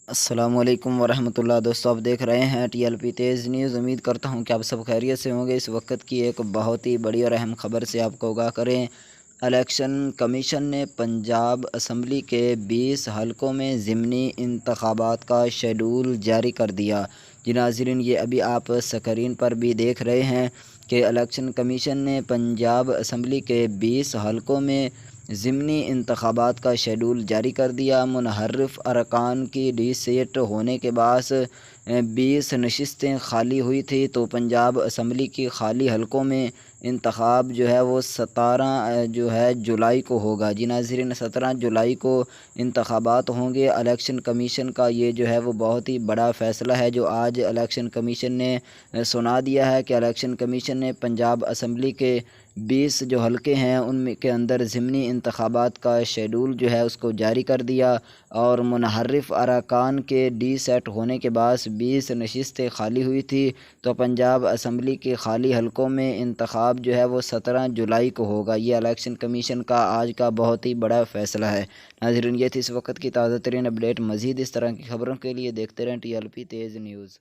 السلام علیکم ورحمۃ اللہ دوستو، آپ دیکھ رہے ہیں ٹی ایل پی تیز نیوز۔ امید کرتا ہوں کہ آپ سب خیریت سے ہوں گے۔ اس وقت کی ایک بہت ہی بڑی اور اہم خبر سے آپ کو آگاہ کریں۔ الیکشن کمیشن نے پنجاب اسمبلی کے 20 حلقوں میں ضمنی انتخابات کا شیڈول جاری کر دیا۔ جی ناظرین، یہ ابھی آپ سکرین پر بھی دیکھ رہے ہیں کہ الیکشن کمیشن نے پنجاب اسمبلی کے 20 حلقوں میں ضمنی انتخابات کا شیڈول جاری کر دیا۔ منحرف ارکان کی ڈی سیٹ ہونے کے باعث 20 نشستیں خالی ہوئی تھی، تو پنجاب اسمبلی کی خالی حلقوں میں انتخاب جو ہے وہ 17 جولائی کو ہوگا۔ جی ناظرین، 17 جولائی کو انتخابات ہوں گے۔ الیکشن کمیشن کا یہ جو ہے وہ بہت ہی بڑا فیصلہ ہے جو آج الیکشن کمیشن نے سنا دیا ہے کہ الیکشن کمیشن نے پنجاب اسمبلی کے 20 جو حلقے ہیں ان میں کے اندر ضمنی انتخابات کا شیڈول جو ہے اس کو جاری کر دیا، اور منحرف اراکان کے ڈی سیٹ ہونے کے بعد 20 نشستیں خالی ہوئی تھی، تو پنجاب اسمبلی کے خالی حلقوں میں انتخاب جو ہے وہ 17 جولائی کو ہوگا۔ یہ الیکشن کمیشن کا آج کا بہت ہی بڑا فیصلہ ہے۔ ناظرین، یہ تھی اس وقت کی تازہ ترین اپڈیٹ۔ مزید اس طرح کی خبروں کے لیے دیکھتے رہیں ٹی ایل پی تیز نیوز۔